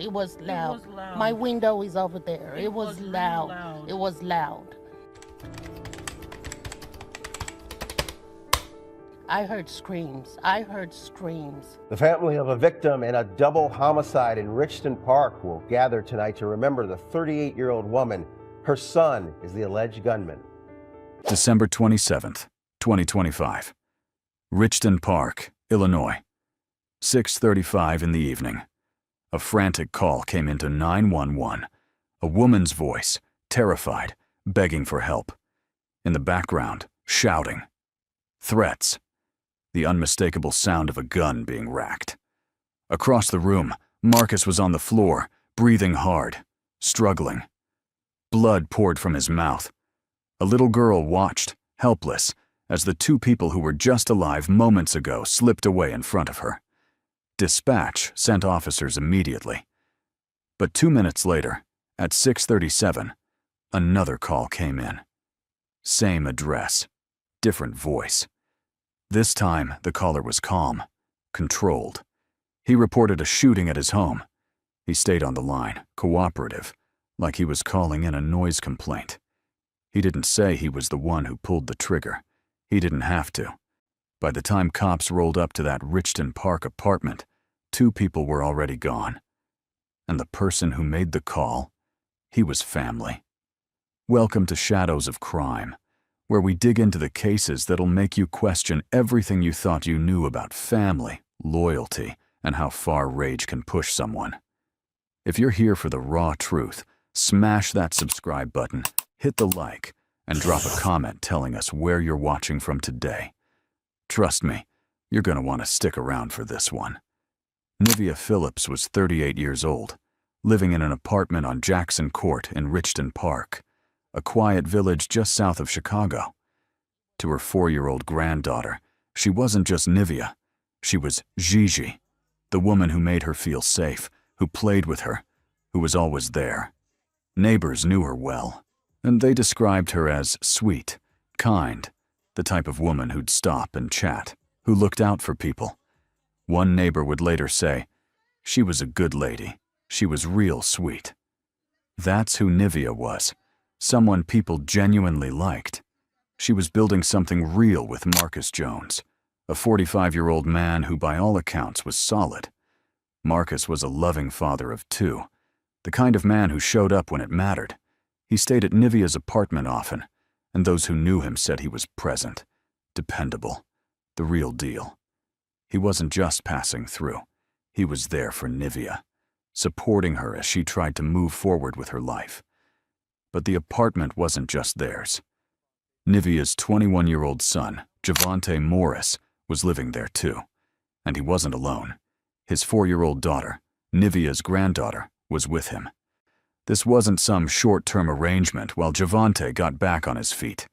It was loud. It was loud. My window is over there. It was loud. really loud. It was loud. I heard screams. I heard screams. The family of a victim in a double homicide in Richton Park will gather tonight to remember the 38-year-old woman. Her son is the alleged gunman. December 27th, 2025. Richton Park, Illinois. 6:35 in the evening. A frantic call came into 911. A woman's voice, terrified, begging for help. In the background, shouting. Threats. The unmistakable sound of a gun being racked. Across the room, Marcus was on the floor, breathing hard, struggling. Blood poured from his mouth. A little girl watched, helpless, as the two people who were just alive moments ago slipped away in front of her. Dispatch sent officers immediately. But 2 minutes later, at 6:37, another call came in. Same address, different voice. This time, the caller was calm, controlled. He reported a shooting at his home. He stayed on the line, cooperative, like he was calling in a noise complaint. He didn't say he was the one who pulled the trigger. He didn't have to. By the time cops rolled up to that Richton Park apartment, 2 people were already gone. And the person who made the call, he was family. Welcome to Shadows of Crime, where we dig into the cases that'll make you question everything you thought you knew about family, loyalty, and how far rage can push someone. If you're here for the raw truth, smash that subscribe button, hit the like, and drop a comment telling us where you're watching from today. Trust me, you're going to want to stick around for this one. Nivea Phillips was 38 years old, living in an apartment on Jackson Court in Richton Park, a quiet village just south of Chicago. To her 4-year-old granddaughter, she wasn't just Nivea, she was Gigi, the woman who made her feel safe, who played with her, who was always there. Neighbors knew her well, and they described her as sweet, kind, the type of woman who'd stop and chat, who looked out for people. One neighbor would later say, "She was a good lady. She was real sweet." That's who Nivea was, someone people genuinely liked. She was building something real with Marcus Jones, a 45-year-old man who by all accounts was solid. Marcus was a loving father of 2, the kind of man who showed up when it mattered. He stayed at Nivea's apartment often, and those who knew him said he was present, dependable, the real deal. He wasn't just passing through. He was there for Nivea, supporting her as she tried to move forward with her life. But the apartment wasn't just theirs. Nivea's 21-year-old son, Javante Morris, was living there too. And he wasn't alone. His 4-year-old daughter, Nivea's granddaughter, was with him. This wasn't some short-term arrangement while Javante got back on his feet.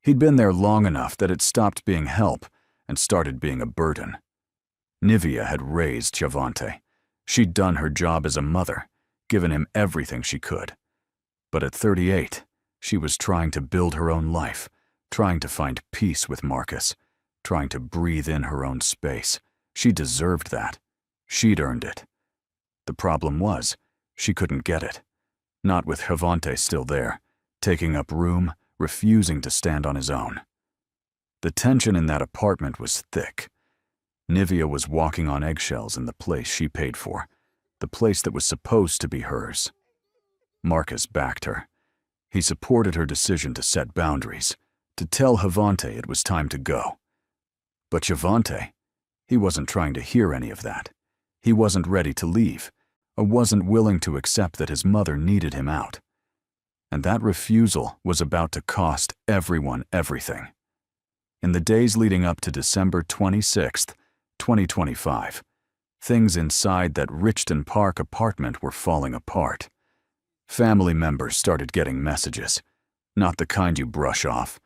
He'd been there long enough that it stopped being help and started being a burden. Nivea had raised Javante. She'd done her job as a mother, given him everything she could. But at 38, she was trying to build her own life, trying to find peace with Marcus, trying to breathe in her own space. She deserved that. She'd earned it. The problem was, she couldn't get it. Not with Javante still there, taking up room, refusing to stand on his own. The tension in that apartment was thick. Nivea was walking on eggshells in the place she paid for, the place that was supposed to be hers. Marcus backed her. He supported her decision to set boundaries, to tell Javante it was time to go. But Javante, he wasn't trying to hear any of that. He wasn't ready to leave, or wasn't willing to accept that his mother needed him out. And that refusal was about to cost everyone everything. In the days leading up to December 26th, 2025, things inside that Richton Park apartment were falling apart. Family members started getting messages, not the kind you brush off,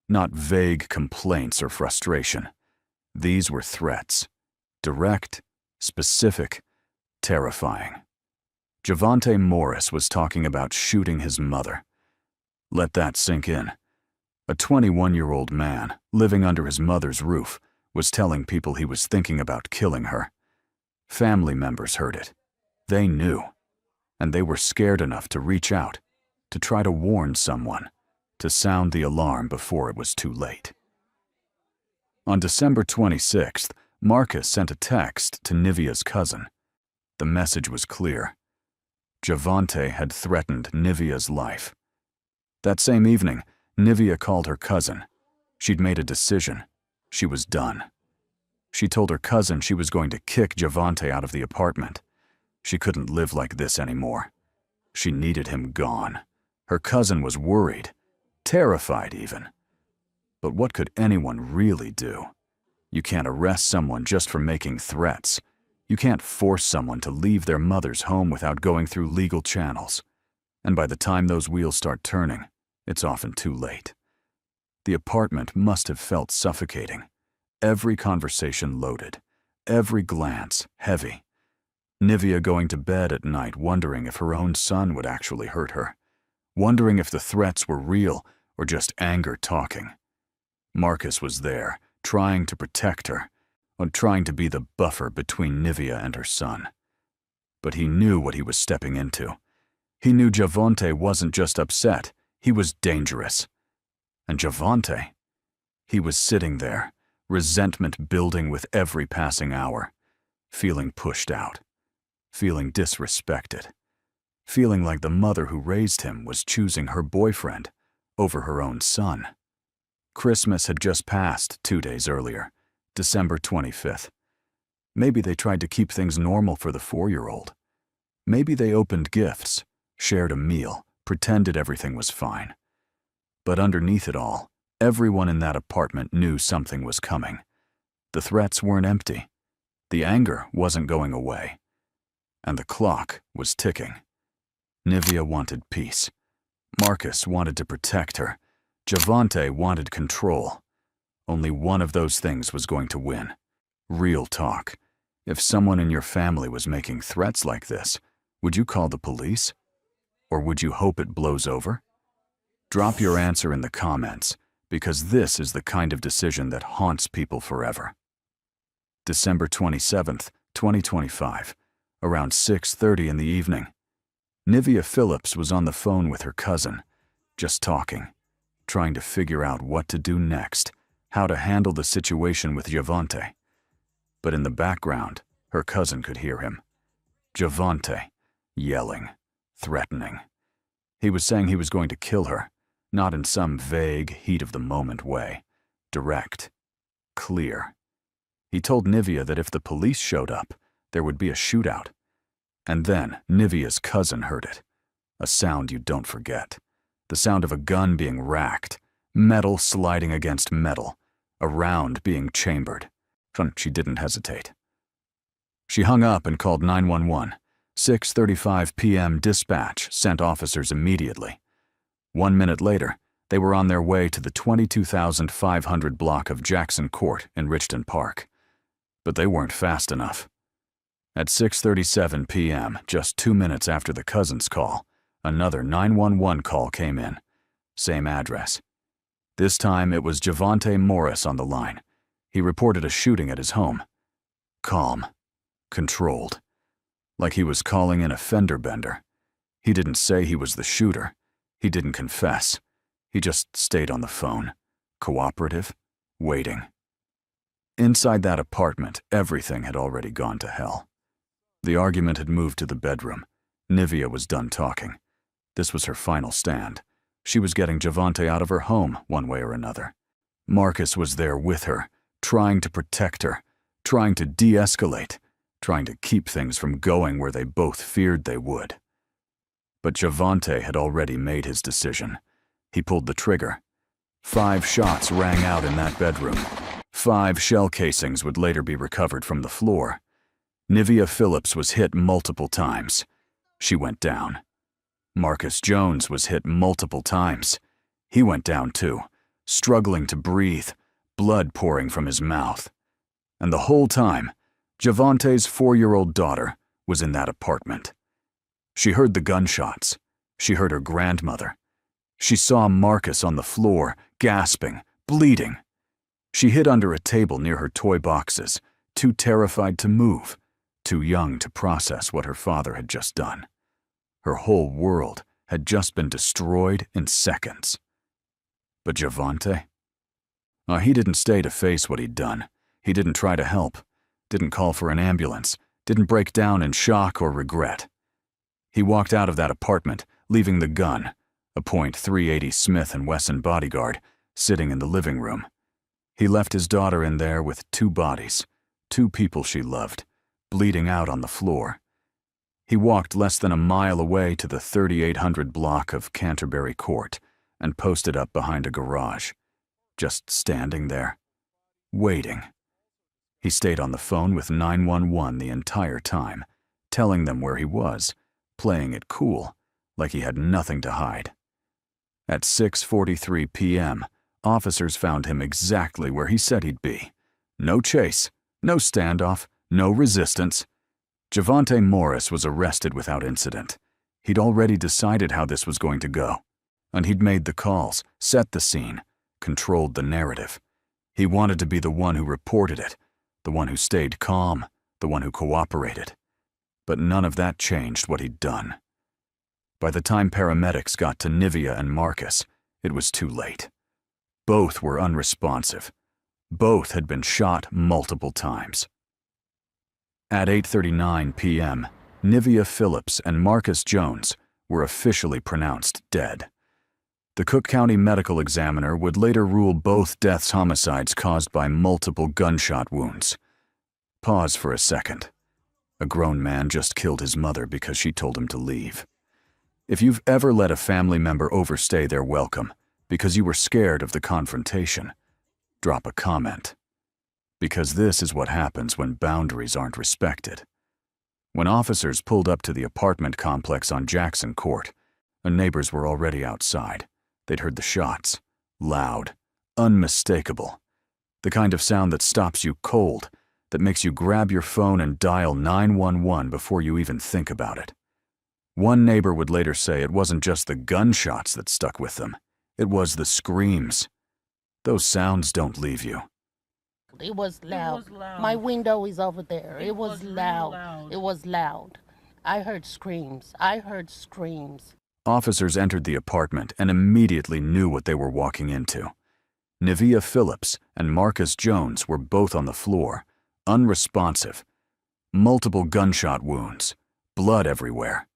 not vague complaints or frustration. These were threats, direct, specific, terrifying. Javante Morris was talking about shooting his mother. Let that sink in. A 21-year-old man, living under his mother's roof, was telling people he was thinking about killing her. Family members heard it. They knew. and they were scared enough to reach out, to try to warn someone, to sound the alarm before it was too late. On December 26th, Marcus sent a text to Nivea's cousin. The message was clear. Javante had threatened Nivea's life. That same evening, Nivea called her cousin. She'd made a decision. She was done. She told her cousin she was going to kick Javante out of the apartment. She couldn't live like this anymore. She needed him gone. Her cousin was worried, terrified even. But what could anyone really do? You can't arrest someone just for making threats. You can't force someone to leave their mother's home without going through legal channels. And by the time those wheels start turning, it's often too late. The apartment must have felt suffocating. Every conversation loaded, every glance heavy. Nivea going to bed at night wondering if her own son would actually hurt her, wondering if the threats were real or just anger talking. Marcus was there, trying to protect her, or trying to be the buffer between Nivea and her son. But he knew what he was stepping into. He knew Javante wasn't just upset, he was dangerous. And Javante, he was sitting there, resentment building with every passing hour, feeling pushed out, feeling disrespected, feeling like the mother who raised him was choosing her boyfriend over her own son. Christmas had just passed 2 days earlier, December 25th. Maybe they tried to keep things normal for the 4-year-old. Maybe they opened gifts, shared a meal, pretended everything was fine. But underneath it all, everyone in that apartment knew something was coming. The threats weren't empty. The anger wasn't going away. And the clock was ticking. Nivea wanted peace. Marcus wanted to protect her. Javante wanted control. Only one of those things was going to win. Real talk. If someone in your family was making threats like this, would you call the police? Or would you hope it blows over? Drop your answer in the comments, because this is the kind of decision that haunts people forever. December 27th, 2025, around 6:30 in the evening. Nivea Phillips was on the phone with her cousin, just talking, trying to figure out what to do next, how to handle the situation with Javante. But in the background, her cousin could hear him. Javante, yelling, threatening. He was saying he was going to kill her, not in some vague, heat-of-the-moment way. Direct. Clear. He told Nivea that if the police showed up, there would be a shootout. And then Nivea's cousin heard it. A sound you don't forget. The sound of a gun being racked, metal sliding against metal, a round being chambered. She didn't hesitate. She hung up and called 911. 6:35 p.m. dispatch sent officers immediately. 1 minute later, they were on their way to the 22,500 block of Jackson Court in Richton Park. But they weren't fast enough. At 6:37 p.m., just 2 minutes after the cousin's call, another 911 call came in. Same address. This time it was Javante Morris on the line. He reported a shooting at his home. Calm. Controlled. Like he was calling in a fender bender. He didn't say he was the shooter. He didn't confess. He just stayed on the phone. Cooperative. Waiting. Inside that apartment, everything had already gone to hell. The argument had moved to the bedroom. Nivea was done talking. This was her final stand. She was getting Javante out of her home, one way or another. Marcus was there with her, trying to protect her, trying to de-escalate, trying to keep things from going where they both feared they would. But Javante had already made his decision. He pulled the trigger. 5 shots rang out in that bedroom. 5 shell casings would later be recovered from the floor. Nivea Phillips was hit multiple times. She went down. Marcus Jones was hit multiple times. He went down too, struggling to breathe, blood pouring from his mouth. And the whole time, Javante's 4-year-old daughter was in that apartment. She heard the gunshots. She heard her grandmother. She saw Marcus on the floor, gasping, bleeding. She hid under a table near her toy boxes, too terrified to move, too young to process what her father had just done. Her whole world had just been destroyed in seconds. But Javante? He didn't stay to face what he'd done. He didn't try to help, didn't call for an ambulance, didn't break down in shock or regret. He walked out of that apartment, leaving the gun, a .380 Smith & Wesson bodyguard, sitting in the living room. He left his daughter in there with 2 bodies, 2 people she loved, bleeding out on the floor. He walked less than a mile away to the 3800 block of Canterbury Court and posted up behind a garage, just standing there, waiting. He stayed on the phone with 911 the entire time, telling them where he was, playing it cool, like he had nothing to hide. At 6:43 p.m., officers found him exactly where he said he'd be. No chase, no standoff, no resistance. Javante Morris was arrested without incident. He'd already decided how this was going to go, and he'd made the calls, set the scene, controlled the narrative. He wanted to be the one who reported it, the one who stayed calm, the one who cooperated. But none of that changed what he'd done. By the time paramedics got to Nivea and Marcus, it was too late. Both were unresponsive. Both had been shot multiple times. At 8:39 p.m., Nivea Phillips and Marcus Jones were officially pronounced dead. The Cook County medical examiner would later rule both deaths homicides caused by multiple gunshot wounds. Pause for a second. A grown man just killed his mother because she told him to leave. If you've ever let a family member overstay their welcome because you were scared of the confrontation, drop a comment. Because this is what happens when boundaries aren't respected. When officers pulled up to the apartment complex on Jackson Court, the neighbors were already outside. They'd heard the shots. Loud. Unmistakable. The kind of sound that stops you cold, that makes you grab your phone and dial 911 before you even think about it. One neighbor would later say it wasn't just the gunshots that stuck with them. It was the screams. Those sounds don't leave you. It was loud. My window is over there. It was loud. It was loud. I heard screams. I heard screams. Officers entered the apartment and immediately knew what they were walking into. Nivea Phillips and Marcus Jones were both on the floor, unresponsive. Multiple gunshot wounds, blood everywhere.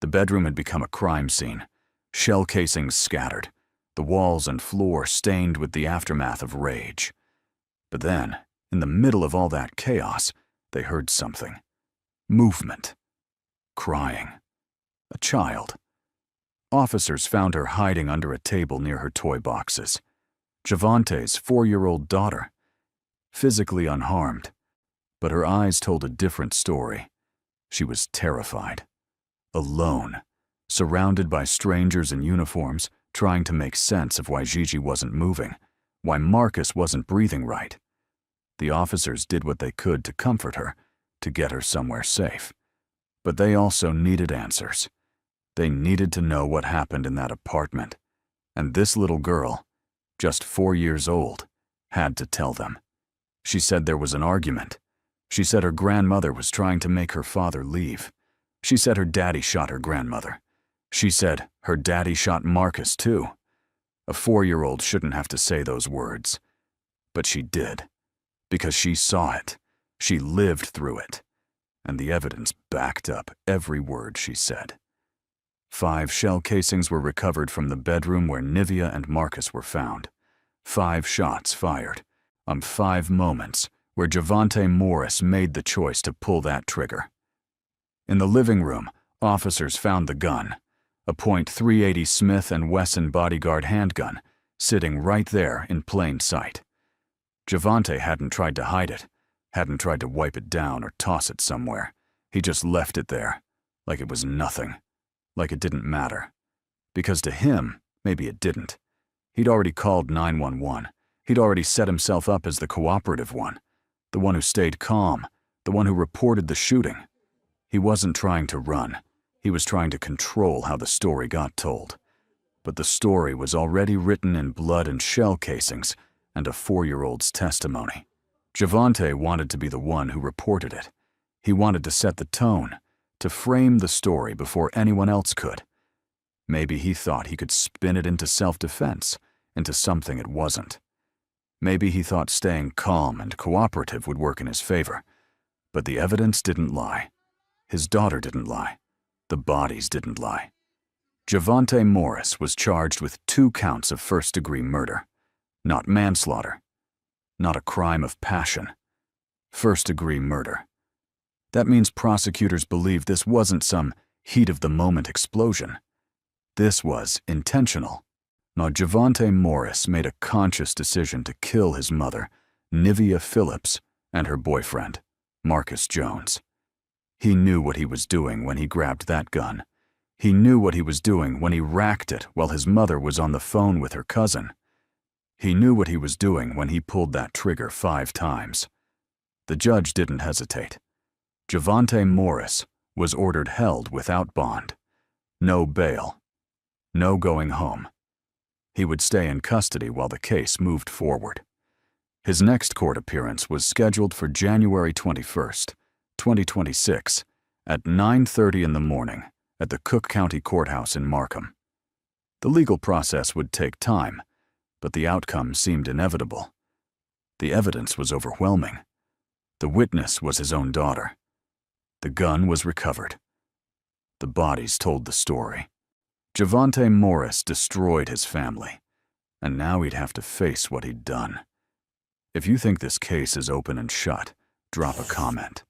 The bedroom had become a crime scene. Shell casings scattered, the walls and floor stained with the aftermath of rage. But then, in the middle of all that chaos, they heard something. Movement. Crying. A child. Officers found her hiding under a table near her toy boxes. Javante's 4-year-old daughter. Physically unharmed, but her eyes told a different story. She was terrified. Alone. Surrounded by strangers in uniforms, trying to make sense of why Gigi wasn't moving, why Marcus wasn't breathing right. The officers did what they could to comfort her, to get her somewhere safe. But they also needed answers. They needed to know what happened in that apartment. And this little girl, just 4 years old, had to tell them. She said there was an argument. She said her grandmother was trying to make her father leave. She said her daddy shot her grandmother. She said her daddy shot Marcus too. A 4-year-old shouldn't have to say those words. But she did. Because she saw it. She lived through it. And the evidence backed up every word she said. 5 shell casings were recovered from the bedroom where Nivea and Marcus were found. 5 shots fired. On 5 moments where Javante Morris made the choice to pull that trigger. In the living room, officers found the gun, a .380 Smith & Wesson bodyguard handgun, sitting right there in plain sight. Javante hadn't tried to hide it, hadn't tried to wipe it down or toss it somewhere. He just left it there, like it was nothing, like it didn't matter. Because to him, maybe it didn't. He'd already called 911. He'd already set himself up as the cooperative one, the one who stayed calm, the one who reported the shooting. He wasn't trying to run. He was trying to control how the story got told. But the story was already written in blood and shell casings and a 4-year-old's testimony. Javante wanted to be the one who reported it. He wanted to set the tone, to frame the story before anyone else could. Maybe he thought he could spin it into self-defense, into something it wasn't. Maybe he thought staying calm and cooperative would work in his favor. But the evidence didn't lie. His daughter didn't lie. The bodies didn't lie. Javante Morris was charged with 2 counts of first-degree murder. Not manslaughter. Not a crime of passion. First-degree murder. That means prosecutors believe this wasn't some heat-of-the-moment explosion. This was intentional. Now, Javante Morris made a conscious decision to kill his mother, Nivea Phillips, and her boyfriend, Marcus Jones. He knew what he was doing when he grabbed that gun. He knew what he was doing when he racked it while his mother was on the phone with her cousin. He knew what he was doing when he pulled that trigger 5 times. The judge didn't hesitate. Javante Morris was ordered held without bond. No bail. No going home. He would stay in custody while the case moved forward. His next court appearance was scheduled for January 21st, 2026, at 9:30 in the morning at the Cook County Courthouse in Markham. The legal process would take time, but the outcome seemed inevitable. The evidence was overwhelming. The witness was his own daughter. The gun was recovered. The bodies told the story. Javante Morris destroyed his family, and now he'd have to face what he'd done. If you think this case is open and shut, drop a comment.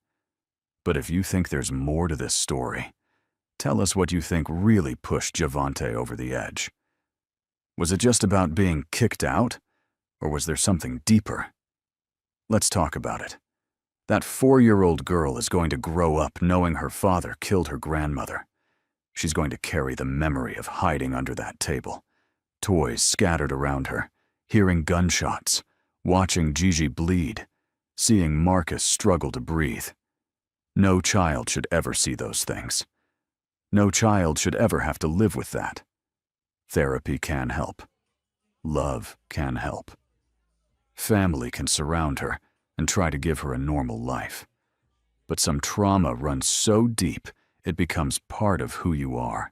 But if you think there's more to this story, tell us what you think really pushed Javante over the edge. Was it just about being kicked out, or was there something deeper? Let's talk about it. That 4-year-old girl is going to grow up knowing her father killed her grandmother. She's going to carry the memory of hiding under that table, toys scattered around her, hearing gunshots, watching Gigi bleed, seeing Marcus struggle to breathe. No child should ever see those things. No child should ever have to live with that. Therapy can help. Love can help. Family can surround her and try to give her a normal life. But some trauma runs so deep it becomes part of who you are.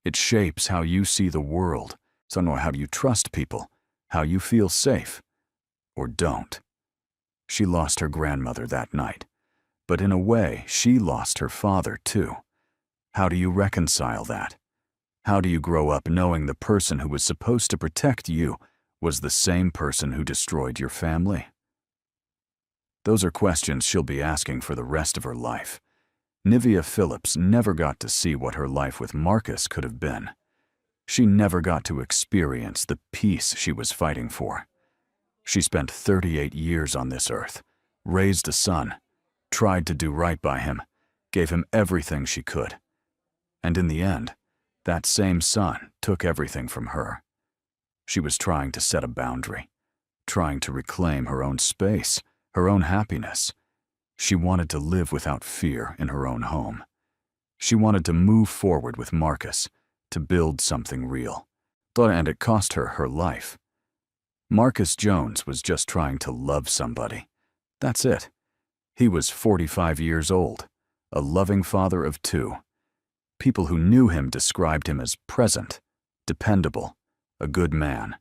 It shapes how you see the world, so how you trust people, how you feel safe, or don't. She lost her grandmother that night, but in a way, she lost her father too. How do you reconcile that? How do you grow up knowing the person who was supposed to protect you was the same person who destroyed your family? Those are questions she'll be asking for the rest of her life. Nivea Phillips never got to see what her life with Marcus could have been. She never got to experience the peace she was fighting for. She spent 38 years on this earth, raised a son, tried to do right by him, gave him everything she could. And in the end, that same son took everything from her. She was trying to set a boundary, trying to reclaim her own space, her own happiness. She wanted to live without fear in her own home. She wanted to move forward with Marcus, to build something real. And it cost her her life. Marcus Jones was just trying to love somebody. That's it. He was 45 years old, a loving father of 2. People who knew him described him as present, dependable, a good man.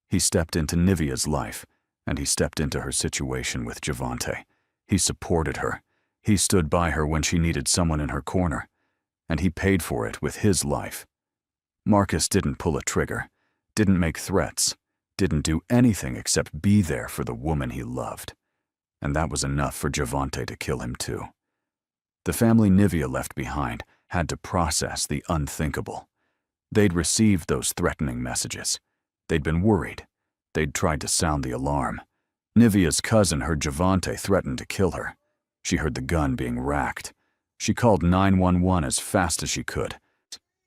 He stepped into Nivea's life, and he stepped into her situation with Javante. He supported her. He stood by her when she needed someone in her corner, and he paid for it with his life. Marcus didn't pull a trigger, didn't make threats, didn't do anything except be there for the woman he loved. And that was enough for Javante to kill him too. The family Nivea left behind had to process the unthinkable. They'd received those threatening messages. They'd been worried. They'd tried to sound the alarm. Nivea's cousin heard Javante threaten to kill her. She heard the gun being racked. She called 911 as fast as she could.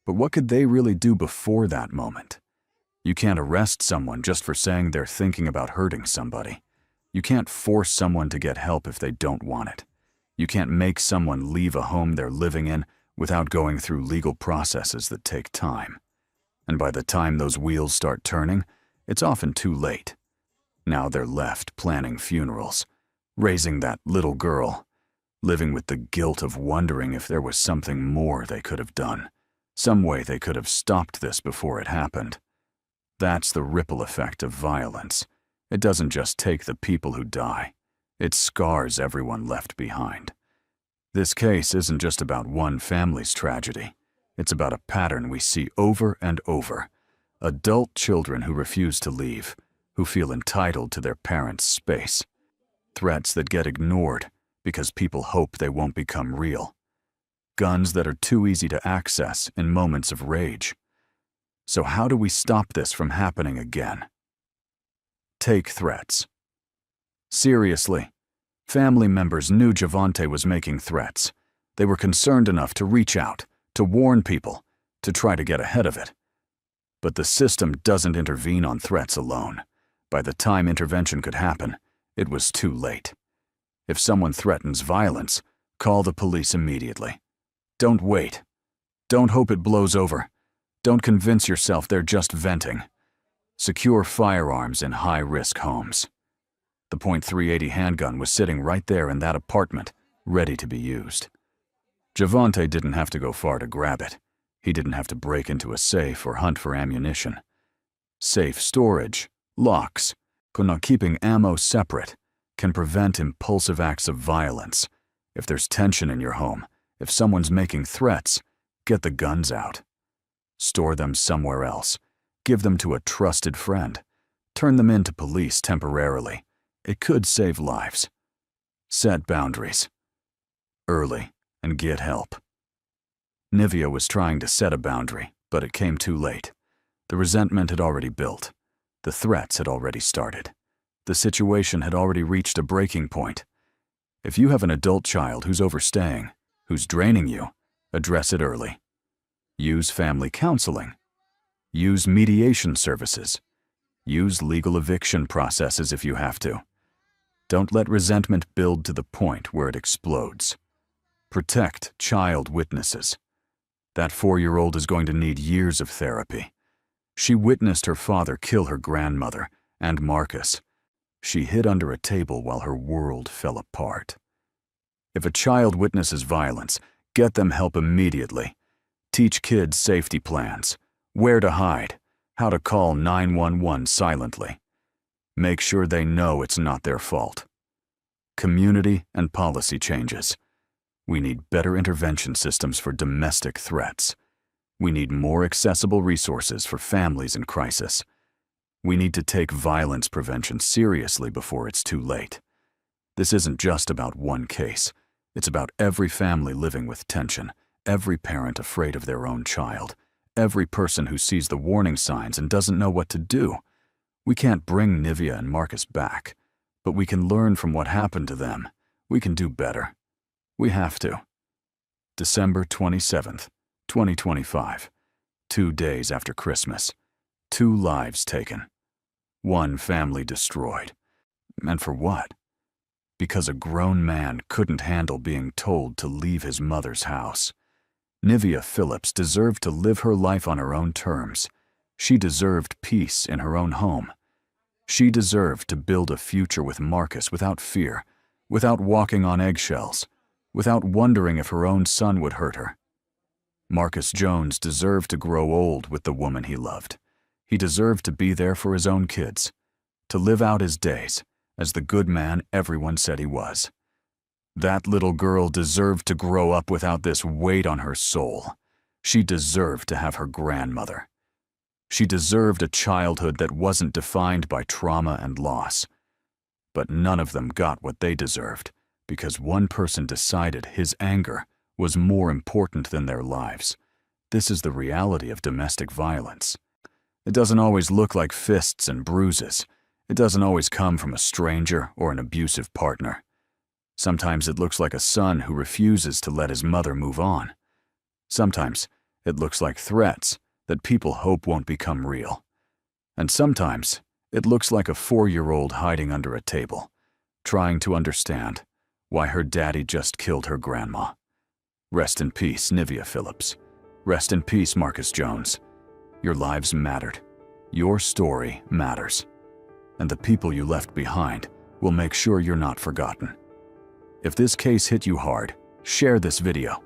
But what could they really do before that moment? You can't arrest someone just for saying they're thinking about hurting somebody. You can't force someone to get help if they don't want it. You can't make someone leave a home they're living in without going through legal processes that take time. And by the time those wheels start turning, it's often too late. Now they're left planning funerals, raising that little girl, living with the guilt of wondering if there was something more they could have done, some way they could have stopped this before it happened. That's the ripple effect of violence. It doesn't just take the people who die. It scars everyone left behind. This case isn't just about one family's tragedy. It's about a pattern we see over and over. Adult children who refuse to leave, who feel entitled to their parents' space. Threats that get ignored because people hope they won't become real. Guns that are too easy to access in moments of rage. So how do we stop this from happening again? Take threats. Seriously, family members knew Javante was making threats. They were concerned enough to reach out, to warn people, to try to get ahead of it. But the system doesn't intervene on threats alone. By the time intervention could happen, it was too late. If someone threatens violence, call the police immediately. Don't wait. Don't hope it blows over. Don't convince yourself they're just venting. Secure firearms in high-risk homes. The .380 handgun was sitting right there in that apartment, ready to be used. Javante didn't have to go far to grab it. He didn't have to break into a safe or hunt for ammunition. Safe storage, locks, keeping ammo separate, can prevent impulsive acts of violence. If there's tension in your home, if someone's making threats, get the guns out. Store them somewhere else. Give them to a trusted friend. Turn them in to police temporarily. It could save lives. Set boundaries. Early, and get help. Nivea was trying to set a boundary, but it came too late. The resentment had already built. The threats had already started. The situation had already reached a breaking point. If you have an adult child who's overstaying, who's draining you, address it early. Use family counseling. Use mediation services. Use legal eviction processes if you have to. Don't let resentment build to the point where it explodes. Protect child witnesses. That 4-year-old is going to need years of therapy. She witnessed her father kill her grandmother and Marcus. She hid under a table while her world fell apart. If a child witnesses violence, get them help immediately. Teach kids safety plans, where to hide, how to call 911 silently. Make sure they know it's not their fault. Community and policy changes. We need better intervention systems for domestic threats. We need more accessible resources for families in crisis. We need to take violence prevention seriously before it's too late. This isn't just about one case. It's about every family living with tension, every parent afraid of their own child, every person who sees the warning signs and doesn't know what to do. We can't bring Nivea and Marcus back, but we can learn from what happened to them. We can do better. We have to. December 27th, 2025. 2 days after Christmas. 2 lives taken. 1 family destroyed. And for what? Because a grown man couldn't handle being told to leave his mother's house. Nivea Phillips deserved to live her life on her own terms. She deserved peace in her own home. She deserved to build a future with Marcus without fear, without walking on eggshells, without wondering if her own son would hurt her. Marcus Jones deserved to grow old with the woman he loved. He deserved to be there for his own kids, to live out his days as the good man everyone said he was. That little girl deserved to grow up without this weight on her soul. She deserved to have her grandmother. She deserved a childhood that wasn't defined by trauma and loss. But none of them got what they deserved because one person decided his anger was more important than their lives. This is the reality of domestic violence. It doesn't always look like fists and bruises. It doesn't always come from a stranger or an abusive partner. Sometimes it looks like a son who refuses to let his mother move on. Sometimes it looks like threats that people hope won't become real. And sometimes it looks like a 4-year-old hiding under a table, trying to understand why her daddy just killed her grandma. Rest in peace, Nivea Phillips. Rest in peace, Marcus Jones. Your lives mattered. Your story matters. And the people you left behind will make sure you're not forgotten. If this case hit you hard, share this video.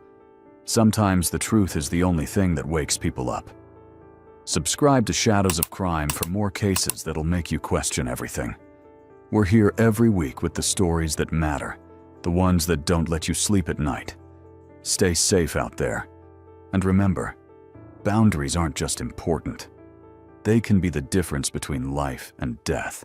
Sometimes the truth is the only thing that wakes people up. Subscribe to Shadows of Crime for more cases that'll make you question everything. We're here every week with the stories that matter, the ones that don't let you sleep at night. Stay safe out there. And remember, boundaries aren't just important. They can be the difference between life and death.